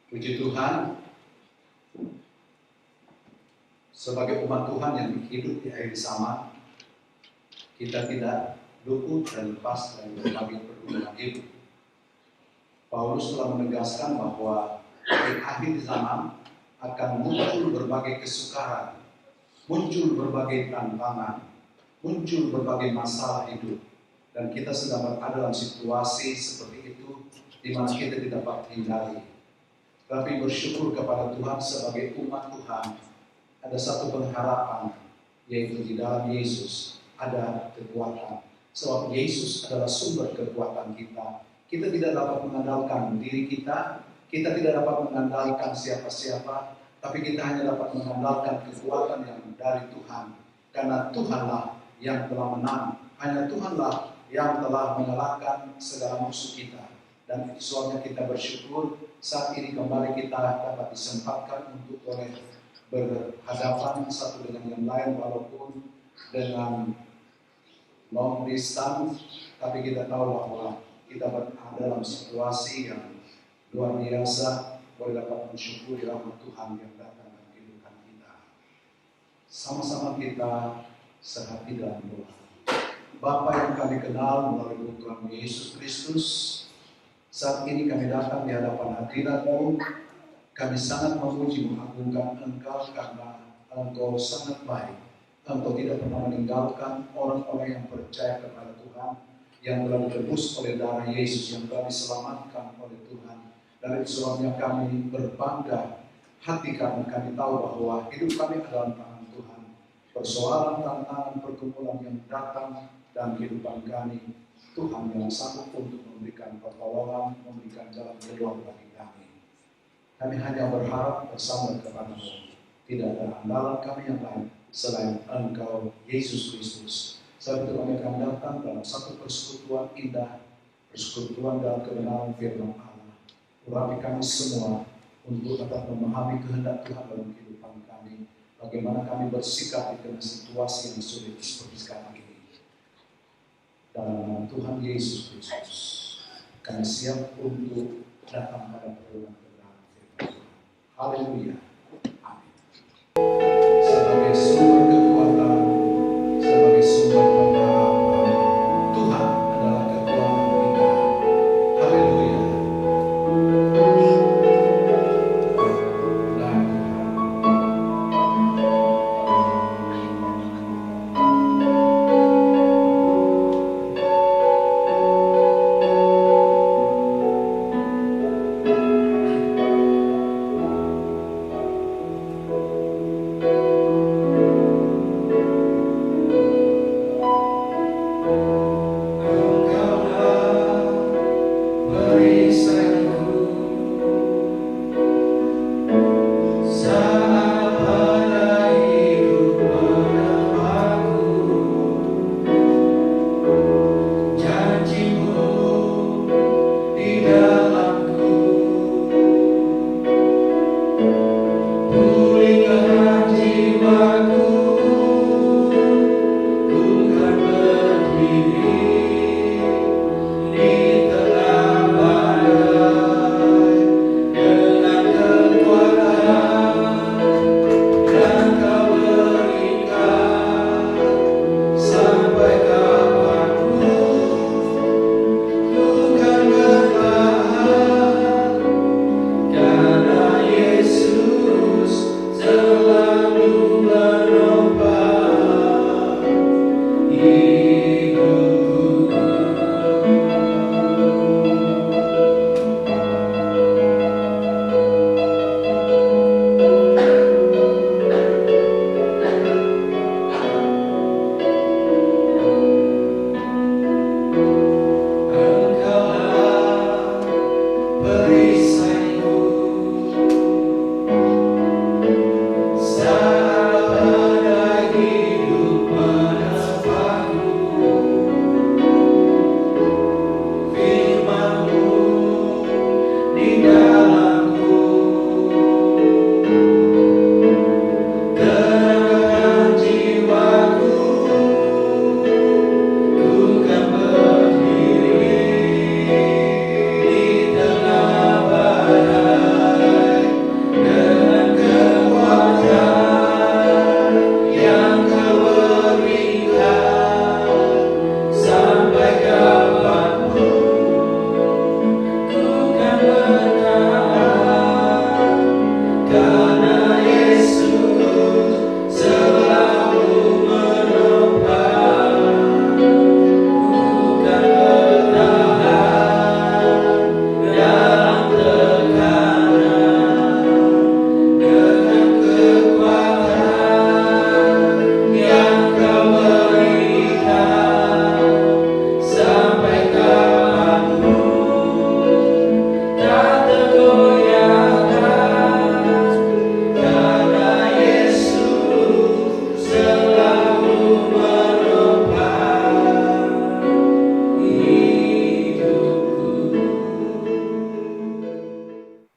Puji Tuhan, sebagai umat Tuhan yang hidup di akhir zaman, kita tidak luput dan lepas dari berbagai pergumulan hidup. Paulus telah menegaskan bahwa di akhir zaman akan muncul berbagai kesukaran, muncul berbagai tantangan, muncul berbagai masalah hidup. Dan kita sedang berada dalam situasi seperti itu di mana kita tidak dapat hindari. Tapi bersyukur kepada Tuhan sebagai umat Tuhan, ada satu pengharapan, yaitu di dalam Yesus ada kekuatan. Sebab Yesus adalah sumber kekuatan kita. Kita tidak dapat mengandalkan diri kita, kita tidak dapat mengandalkan siapa-siapa, tapi kita hanya dapat mengandalkan kekuatan yang dari Tuhan. Karena Tuhanlah yang telah menang, hanya Tuhanlah yang telah mengalahkan segala musuh kita. Dan itu sebabnya kita bersyukur saat ini kembali kita dapat disempatkan untuk boleh berhadapan satu dengan yang lain walaupun dengan long distance, tapi kita tahu bahwa kita berada dalam situasi yang luar biasa, boleh dapat mensyukuri rahmat Tuhan yang datang dalam kehidupan kita. Sama-sama kita sehati dalam doa. Bapa yang kami kenal melalui Tuhan Yesus Kristus, saat ini kami datang di hadapan hadirat-Mu. Kami sangat memuji mengagungkan Engkau karena Engkau sangat baik. Engkau tidak pernah meninggalkan orang-orang yang percaya kepada Tuhan, yang telah ditebus oleh darah Yesus, yang telah diselamatkan oleh Tuhan. Dan itu sebabnya kami berbangga hati karena kami tahu bahwa hidup kami adalah tangan Tuhan. Persoalan, tantangan, pergumulan yang datang dalam kehidupan kami, Tuhan yang sanggup untuk memberikan pertolongan, memberikan jalan keluar bagi kami. Kami hanya berharap bersama kepada-Mu. Tidak ada andalan kami yang lain selain Engkau, Yesus Kristus. Sebab itu kami akan datang dalam satu persekutuan indah, persekutuan dalam kebenaran firman Allah. Urapi kami semua untuk dapat memahami kehendak Tuhan dalam kehidupan kami. Bagaimana kami bersikap di tengah situasi yang sulit seperti sekarang ini. Dalam nama Tuhan Yesus Kristus, kami siap untuk datang pada pertemuan kebenaran firman Tuhan. Haleluya. Amin. Sebagai sumber kekuatan, sebagai sumber pengharapan, Tuhan adalah kekuatan kita. Haleluya. Dan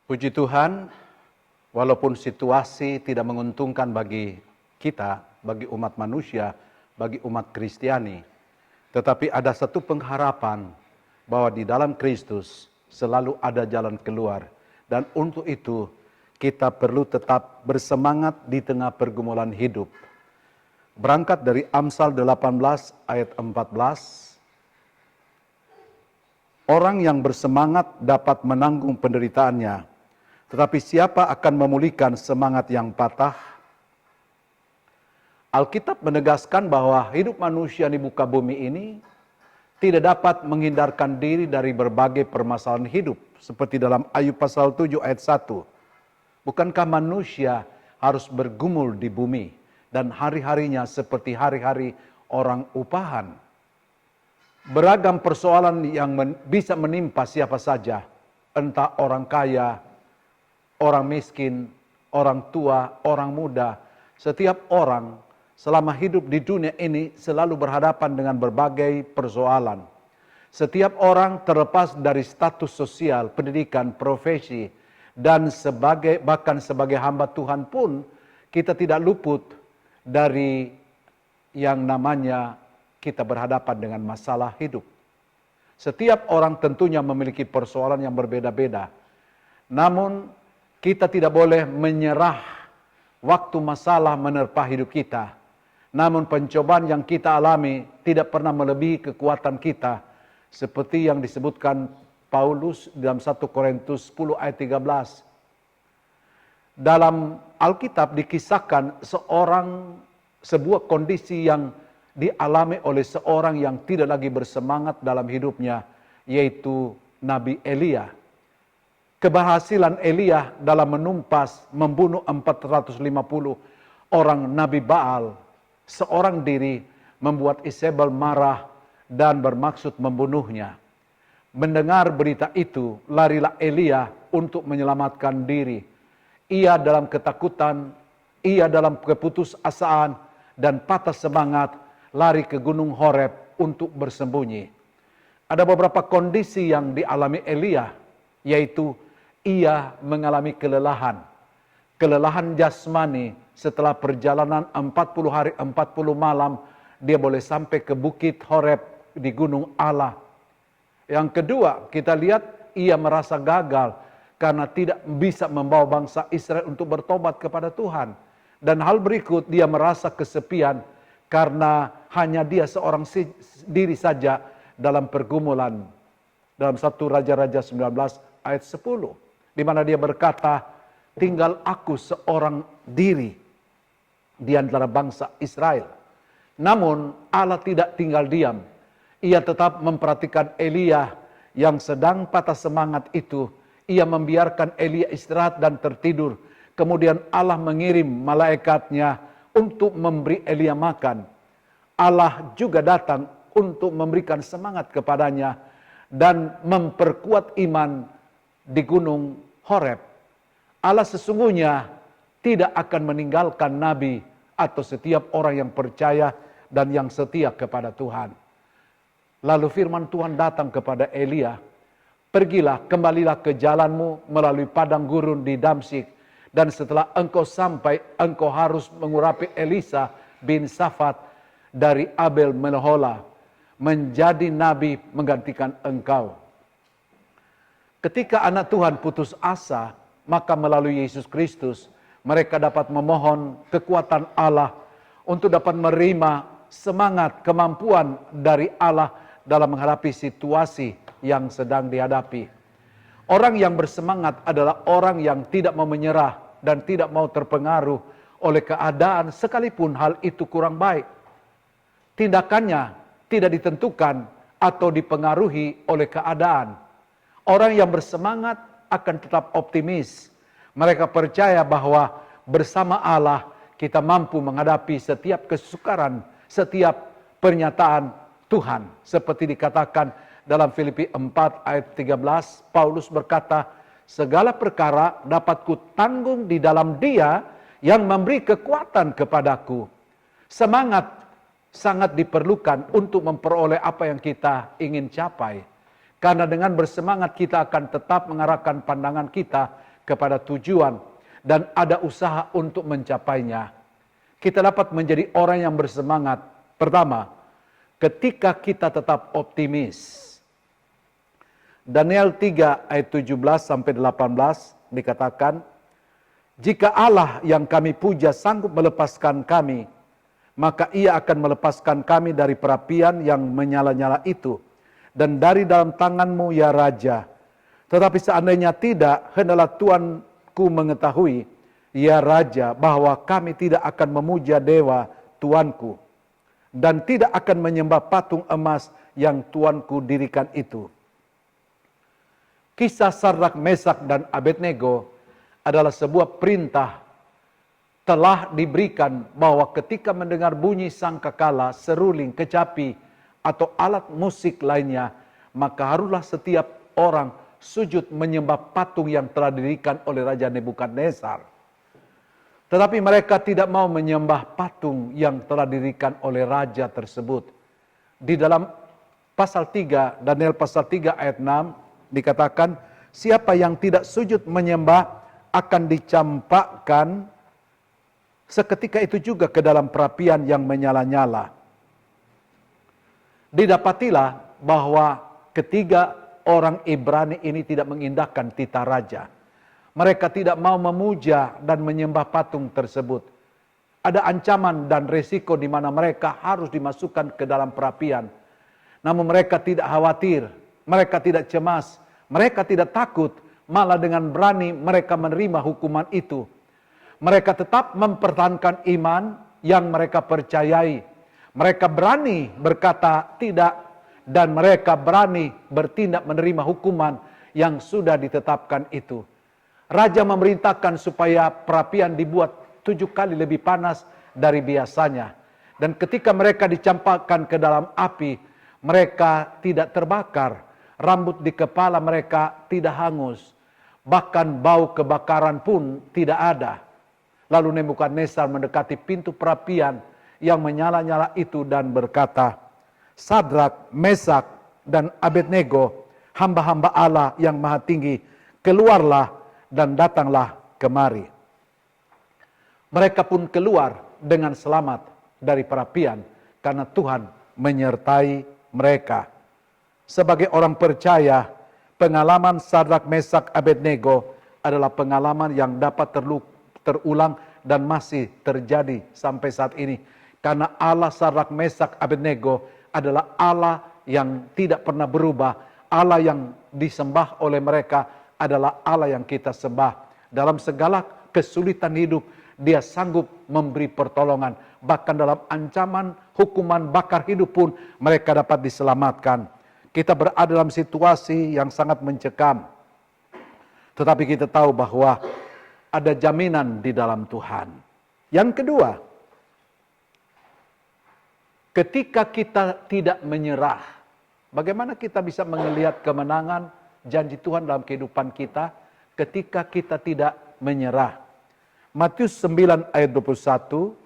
Puji Tuhan, walaupun situasi tidak menguntungkan bagi kita, bagi umat manusia, bagi umat Kristiani, tetapi ada satu pengharapan bahwa di dalam Kristus selalu ada jalan keluar. Dan untuk itu kita perlu tetap bersemangat di tengah pergumulan hidup. Berangkat dari Amsal 18 ayat 14, orang yang bersemangat dapat menanggung penderitaannya, tetapi siapa akan memulihkan semangat yang patah? Alkitab menegaskan bahwa hidup manusia di muka bumi ini tidak dapat menghindarkan diri dari berbagai permasalahan hidup. Seperti dalam Ayub pasal 7 ayat 1. Bukankah manusia harus bergumul di bumi dan hari-harinya seperti hari-hari orang upahan? Beragam persoalan yang bisa menimpa siapa saja, entah orang kaya, orang miskin, orang tua, orang muda. Setiap orang selama hidup di dunia ini selalu berhadapan dengan berbagai persoalan. Setiap orang terlepas dari status sosial, pendidikan, profesi, dan bahkan sebagai hamba Tuhan pun kita tidak luput dari yang namanya kita berhadapan dengan masalah hidup. Setiap orang tentunya memiliki persoalan yang berbeda-beda. Namun kita tidak boleh menyerah waktu masalah menerpa hidup kita. Namun pencobaan yang kita alami tidak pernah melebihi kekuatan kita. Seperti yang disebutkan Paulus dalam 1 Korintus 10 ayat 13. Dalam Alkitab dikisahkan sebuah kondisi yang dialami oleh seorang yang tidak lagi bersemangat dalam hidupnya, yaitu Nabi Elia. Keberhasilan Elia dalam membunuh 450 orang Nabi Baal seorang diri membuat Isabel marah dan bermaksud membunuhnya. Mendengar berita itu, larilah Elia untuk menyelamatkan diri. Ia dalam ketakutan, ia dalam keputusasaan dan patah semangat lari ke Gunung Horeb untuk bersembunyi. Ada beberapa kondisi yang dialami Elia, yaitu ia mengalami kelelahan. Kelelahan jasmani setelah perjalanan 40 hari 40 malam, dia boleh sampai ke Bukit Horeb di Gunung Allah. Yang kedua, kita lihat ia merasa gagal karena tidak bisa membawa bangsa Israel untuk bertobat kepada Tuhan. Dan hal berikut, dia merasa kesepian karena hanya dia seorang diri saja dalam pergumulan. Dalam 1 Raja-Raja 19 ayat 10. Di mana dia berkata, tinggal aku seorang diri di antara bangsa Israel. Namun Allah tidak tinggal diam. Ia tetap memperhatikan Elia yang sedang patah semangat itu. Ia membiarkan Elia istirahat dan tertidur. Kemudian Allah mengirim malaikatnya untuk memberi Elia makan. Allah juga datang untuk memberikan semangat kepadanya dan memperkuat iman di Gunung Horeb. Allah sesungguhnya tidak akan meninggalkan nabi atau setiap orang yang percaya dan yang setia kepada Tuhan. Lalu firman Tuhan datang kepada Elia, pergilah, kembalilah ke jalanmu melalui padang gurun di Damsyik. Dan setelah engkau sampai, engkau harus mengurapi Elisa bin Safat dari Abel Meholah menjadi nabi menggantikan engkau. Ketika anak Tuhan putus asa, maka melalui Yesus Kristus mereka dapat memohon kekuatan Allah untuk dapat menerima semangat, kemampuan dari Allah dalam menghadapi situasi yang sedang dihadapi. Orang yang bersemangat adalah orang yang tidak mau menyerah dan tidak mau terpengaruh oleh keadaan sekalipun hal itu kurang baik. Tindakannya tidak ditentukan atau dipengaruhi oleh keadaan. Orang yang bersemangat akan tetap optimis. Mereka percaya bahwa bersama Allah kita mampu menghadapi setiap kesukaran, setiap pernyataan Tuhan. Seperti dikatakan dalam Filipi 4 ayat 13, Paulus berkata, segala perkara dapat kutanggung di dalam Dia yang memberi kekuatan kepadaku. Semangat sangat diperlukan untuk memperoleh apa yang kita ingin capai. Karena dengan bersemangat kita akan tetap mengarahkan pandangan kita kepada tujuan dan ada usaha untuk mencapainya, kita dapat menjadi orang yang bersemangat. Pertama, ketika kita tetap optimis. Daniel 3 ayat 17 sampai 18 dikatakan, jika Allah yang kami puja sanggup melepaskan kami, maka ia akan melepaskan kami dari perapian yang menyala-nyala itu, dan dari dalam tanganmu ya Raja. Tetapi seandainya tidak, hendaklah Tuanku mengetahui, ya Raja, bahwa kami tidak akan memuja dewa Tuanku, dan tidak akan menyembah patung emas yang Tuanku dirikan itu. Kisah Sadrak, Mesak, dan Abednego adalah sebuah perintah telah diberikan bahwa ketika mendengar bunyi sangkakala, seruling, kecapi, atau alat musik lainnya, maka haruslah setiap orang sujud menyembah patung yang telah didirikan oleh Raja Nebukadnezar. Tetapi mereka tidak mau menyembah patung yang telah didirikan oleh raja tersebut. Di dalam pasal 3, Daniel pasal 3 ayat 6, dikatakan, siapa yang tidak sujud menyembah akan dicampakkan seketika itu juga ke dalam perapian yang menyala-nyala. Didapatilah bahwa ketiga orang Ibrani ini tidak mengindahkan titah raja. Mereka tidak mau memuja dan menyembah patung tersebut. Ada ancaman dan resiko di mana mereka harus dimasukkan ke dalam perapian. Namun mereka tidak khawatir. Mereka tidak cemas, mereka tidak takut, malah dengan berani mereka menerima hukuman itu. Mereka tetap mempertahankan iman yang mereka percayai. Mereka berani berkata tidak, dan mereka berani bertindak menerima hukuman yang sudah ditetapkan itu. Raja memerintahkan supaya perapian dibuat 7 kali lebih panas dari biasanya. Dan ketika mereka dicampakkan ke dalam api, mereka tidak terbakar. Rambut di kepala mereka tidak hangus. Bahkan bau kebakaran pun tidak ada. Lalu Nebukadnezar mendekati pintu perapian yang menyala-nyala itu dan berkata, Sadrak, Mesak, dan Abednego, hamba-hamba Allah yang maha tinggi, keluarlah dan datanglah kemari. Mereka pun keluar dengan selamat dari perapian karena Tuhan menyertai mereka. Sebagai orang percaya, pengalaman Sadrak, Mesak, Abednego adalah pengalaman yang dapat terulang dan masih terjadi sampai saat ini. Karena Allah Sadrak, Mesak, Abednego adalah Allah yang tidak pernah berubah. Allah yang disembah oleh mereka adalah Allah yang kita sembah. Dalam segala kesulitan hidup, Dia sanggup memberi pertolongan. Bahkan dalam ancaman hukuman bakar hidup pun mereka dapat diselamatkan. Kita berada dalam situasi yang sangat mencekam. Tetapi kita tahu bahwa ada jaminan di dalam Tuhan. Yang kedua, ketika kita tidak menyerah, bagaimana kita bisa melihat kemenangan janji Tuhan dalam kehidupan kita ketika kita tidak menyerah. Matius 9 ayat 21,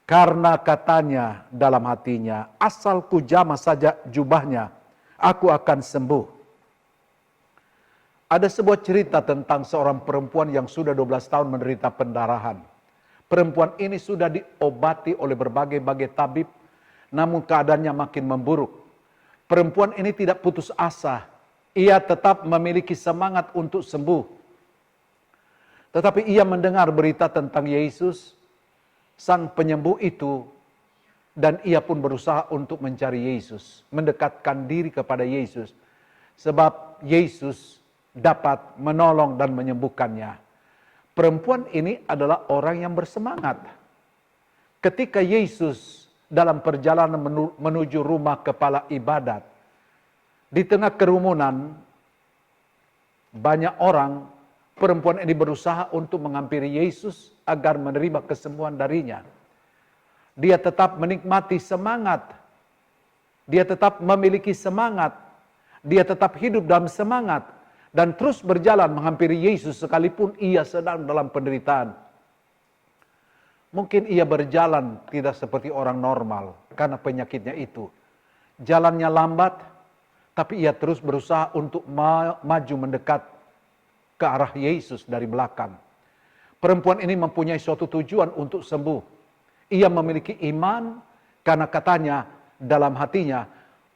karena katanya dalam hatinya, asal ku jamah saja jubahnya, aku akan sembuh. Ada sebuah cerita tentang seorang perempuan yang sudah 12 tahun menderita pendarahan. Perempuan ini sudah diobati oleh berbagai-bagai tabib, namun keadaannya makin memburuk. Perempuan ini tidak putus asa. Ia tetap memiliki semangat untuk sembuh. Tetapi ia mendengar berita tentang Yesus, sang penyembuh itu, dan ia pun berusaha untuk mencari Yesus, mendekatkan diri kepada Yesus, sebab Yesus dapat menolong dan menyembuhkannya. Perempuan ini adalah orang yang bersemangat. Ketika Yesus dalam perjalanan menuju rumah kepala ibadat, di tengah kerumunan, banyak orang, perempuan ini berusaha untuk menghampiri Yesus agar menerima kesembuhan darinya. Dia tetap menikmati semangat. Dia tetap memiliki semangat. Dia tetap hidup dalam semangat. Dan terus berjalan menghampiri Yesus sekalipun ia sedang dalam penderitaan. Mungkin ia berjalan tidak seperti orang normal karena penyakitnya itu. Jalannya lambat, tapi ia terus berusaha untuk maju mendekat ke arah Yesus dari belakang. Perempuan ini mempunyai suatu tujuan untuk sembuh. Ia memiliki iman karena katanya dalam hatinya,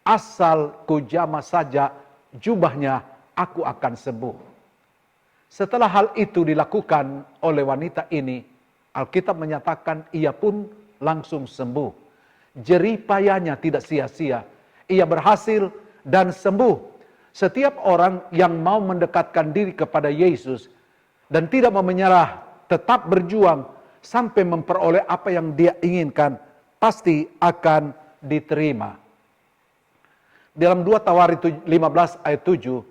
asal ku jamah saja jubahnya, aku akan sembuh. Setelah hal itu dilakukan oleh wanita ini, Alkitab menyatakan ia pun langsung sembuh. Jerih payahnya tidak sia-sia. Ia berhasil dan sembuh. Setiap orang yang mau mendekatkan diri kepada Yesus dan tidak mau menyerah, tetap berjuang sampai memperoleh apa yang dia inginkan, pasti akan diterima. Dalam 2 Tawarik 15 ayat 7,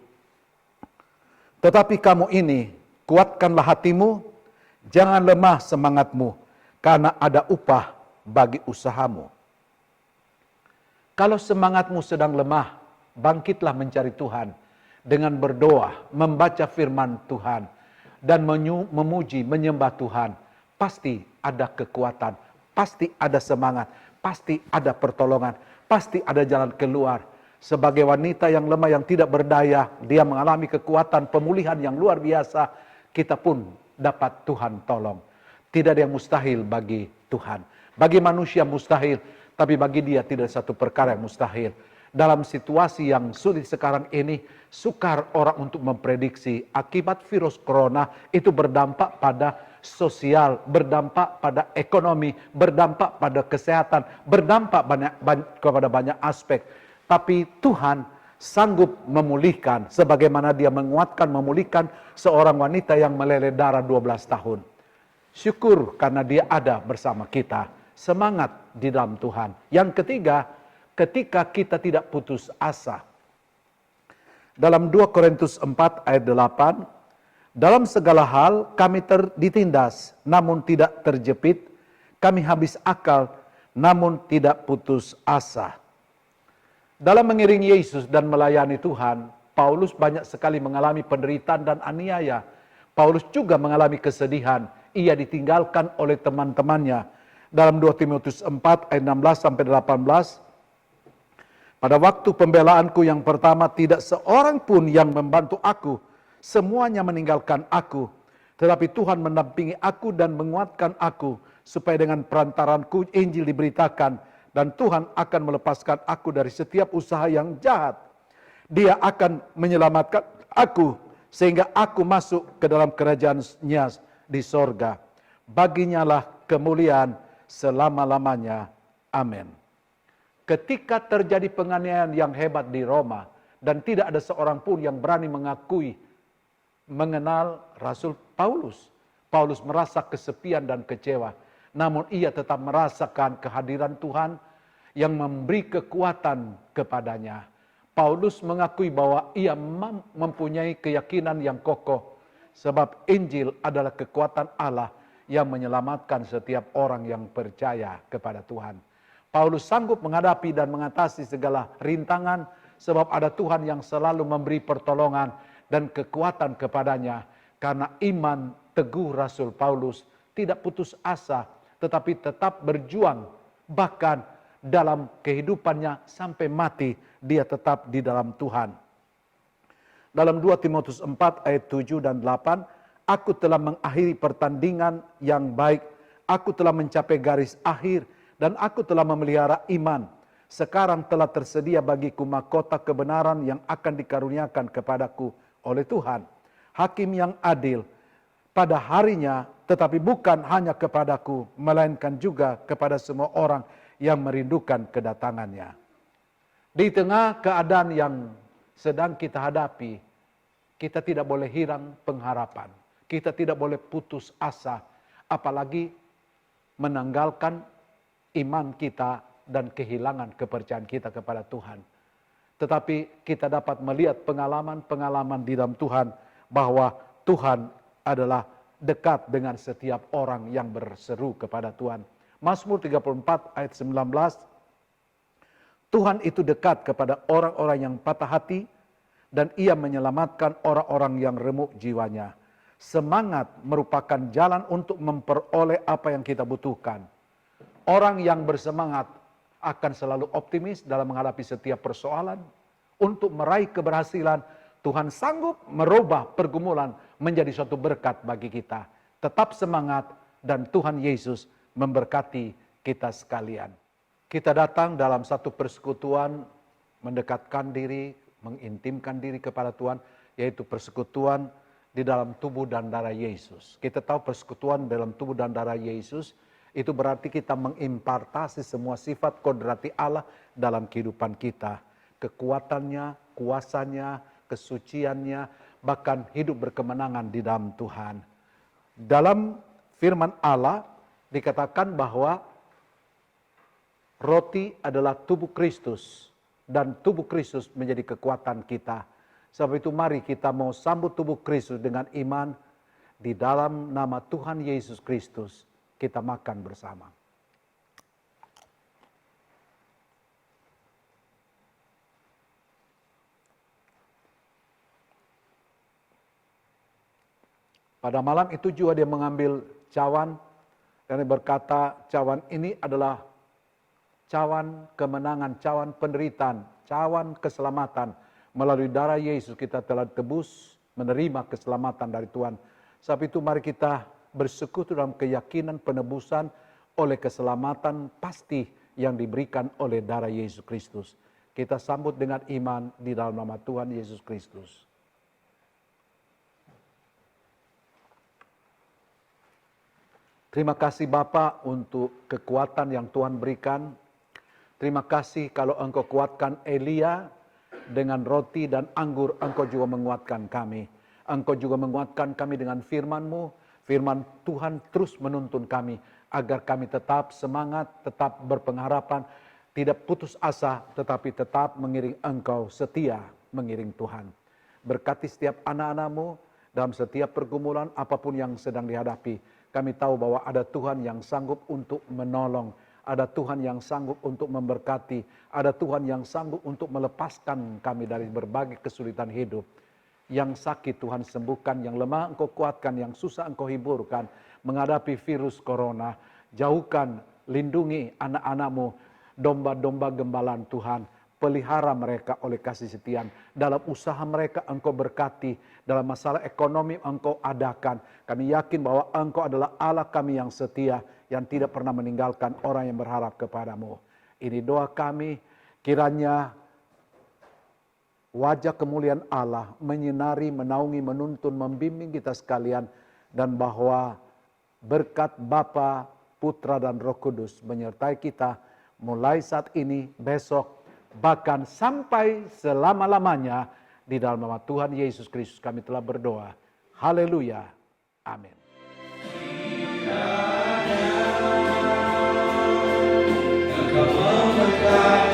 tetapi kamu ini, kuatkanlah hatimu, jangan lemah semangatmu, karena ada upah bagi usahamu. Kalau semangatmu sedang lemah, bangkitlah mencari Tuhan dengan berdoa, membaca firman Tuhan, dan memuji, menyembah Tuhan. Pasti ada kekuatan, pasti ada semangat, pasti ada pertolongan, pasti ada jalan keluar. Sebagai wanita yang lemah, yang tidak berdaya, dia mengalami kekuatan pemulihan yang luar biasa. Kita pun dapat Tuhan tolong. Tidak ada yang mustahil bagi Tuhan. Bagi manusia mustahil, tapi bagi dia tidak satu perkara yang mustahil. Dalam situasi yang sulit sekarang ini, sukar orang untuk memprediksi akibat virus corona itu berdampak pada sosial, berdampak pada ekonomi, berdampak pada kesehatan, berdampak kepada banyak aspek. Tapi Tuhan sanggup memulihkan sebagaimana dia menguatkan, memulihkan seorang wanita yang meleleh darah 12 tahun. Syukur karena dia ada bersama kita. Semangat di dalam Tuhan. Yang ketiga, ketika kita tidak putus asa. Dalam 2 Korintus 4 ayat 8, dalam segala hal kami ditindas, namun tidak terjepit. Kami habis akal, namun tidak putus asa. Dalam mengiringi Yesus dan melayani Tuhan, Paulus banyak sekali mengalami penderitaan dan aniaya. Paulus juga mengalami kesedihan. Ia ditinggalkan oleh teman-temannya. Dalam 2 Timotius 4 ayat 16 sampai 18, pada waktu pembelaanku yang pertama tidak seorang pun yang membantu aku. Semuanya meninggalkan aku. Tetapi Tuhan mendampingi aku dan menguatkan aku. Supaya dengan perantaranku Injil diberitakan. Dan Tuhan akan melepaskan aku dari setiap usaha yang jahat. Dia akan menyelamatkan aku. Sehingga aku masuk ke dalam kerajaan-Nya di sorga. Baginya lah kemuliaan selama-lamanya. Amin. Ketika terjadi penganiayaan yang hebat di Roma, dan tidak ada seorang pun yang berani mengenal Rasul Paulus. Paulus merasa kesepian dan kecewa. Namun ia tetap merasakan kehadiran Tuhan yang memberi kekuatan kepadanya. Paulus mengakui bahwa ia mempunyai keyakinan yang kokoh. Sebab Injil adalah kekuatan Allah yang menyelamatkan setiap orang yang percaya kepada Tuhan. Paulus sanggup menghadapi dan mengatasi segala rintangan sebab ada Tuhan yang selalu memberi pertolongan dan kekuatan kepadanya. Karena iman teguh Rasul Paulus tidak putus asa tetapi tetap berjuang. Bahkan dalam kehidupannya sampai mati dia tetap di dalam Tuhan. Dalam 2 Timotius 4 ayat 7 dan 8, aku telah mengakhiri pertandingan yang baik, aku telah mencapai garis akhir, dan aku telah memelihara iman. Sekarang telah tersedia bagiku mahkota kebenaran yang akan dikaruniakan kepadaku oleh Tuhan. Hakim yang adil pada harinya, tetapi bukan hanya kepadaku, melainkan juga kepada semua orang yang merindukan kedatangannya. Di tengah keadaan yang sedang kita hadapi, kita tidak boleh hilang pengharapan. Kita tidak boleh putus asa, apalagi menanggalkan iman kita dan kehilangan kepercayaan kita kepada Tuhan. Tetapi kita dapat melihat pengalaman-pengalaman di dalam Tuhan bahwa Tuhan adalah dekat dengan setiap orang yang berseru kepada Tuhan. Mazmur 34 ayat 19, Tuhan itu dekat kepada orang-orang yang patah hati dan ia menyelamatkan orang-orang yang remuk jiwanya. Semangat merupakan jalan untuk memperoleh apa yang kita butuhkan. Orang yang bersemangat akan selalu optimis dalam menghadapi setiap persoalan. Untuk meraih keberhasilan, Tuhan sanggup merubah pergumulan, menjadi suatu berkat bagi kita. Tetap semangat dan Tuhan Yesus memberkati kita sekalian. Kita datang dalam satu persekutuan, mendekatkan diri, mengintimkan diri kepada Tuhan, yaitu persekutuan di dalam tubuh dan darah Yesus. Kita tahu persekutuan dalam tubuh dan darah Yesus, itu berarti kita mengimpartasi semua sifat kodrati Allah dalam kehidupan kita. Kekuatannya, kuasanya, kesuciannya, bahkan hidup berkemenangan di dalam Tuhan. Dalam firman Allah dikatakan bahwa roti adalah tubuh Kristus dan tubuh Kristus menjadi kekuatan kita. Sebab itu mari kita mau sambut tubuh Kristus dengan iman di dalam nama Tuhan Yesus Kristus. Kita makan bersama. Pada malam itu juga dia mengambil cawan dan dia berkata, cawan ini adalah cawan kemenangan, cawan penderitaan, cawan keselamatan. Melalui darah Yesus kita telah tebus, menerima keselamatan dari Tuhan. Sebab itu mari kita bersekutu dalam keyakinan penebusan oleh keselamatan pasti yang diberikan oleh darah Yesus Kristus. Kita sambut dengan iman di dalam nama Tuhan Yesus Kristus. Terima kasih Bapa untuk kekuatan yang Tuhan berikan. Terima kasih kalau Engkau kuatkan Elia dengan roti dan anggur, Engkau juga menguatkan kami. Engkau juga menguatkan kami dengan firman-Mu. Firman Tuhan terus menuntun kami agar kami tetap semangat, tetap berpengharapan, tidak putus asa, tetapi tetap mengiring Engkau, setia mengiring Tuhan. Berkati setiap anak-anak-Mu dalam setiap pergumulan apapun yang sedang dihadapi. Kami tahu bahwa ada Tuhan yang sanggup untuk menolong, ada Tuhan yang sanggup untuk memberkati, ada Tuhan yang sanggup untuk melepaskan kami dari berbagai kesulitan hidup. Yang sakit Tuhan sembuhkan, yang lemah Engkau kuatkan, yang susah Engkau hiburkan. Menghadapi virus corona, jauhkan, lindungi anak-anak-Mu, domba-domba gembalaan Tuhan. Pelihara mereka oleh kasih setiaan. Dalam usaha mereka Engkau berkati. Dalam masalah ekonomi Engkau adakan. Kami yakin bahwa Engkau adalah Allah kami yang setia. Yang tidak pernah meninggalkan orang yang berharap kepadamu. Ini doa kami. Kiranya wajah kemuliaan Allah menyinari, menaungi, menuntun, membimbing kita sekalian. Dan bahwa berkat Bapa, Putra dan Roh Kudus menyertai kita. Mulai saat ini, besok, bahkan sampai selama-lamanya di dalam nama Tuhan Yesus Kristus kami telah berdoa. Haleluya. Amin. Engkau memberkati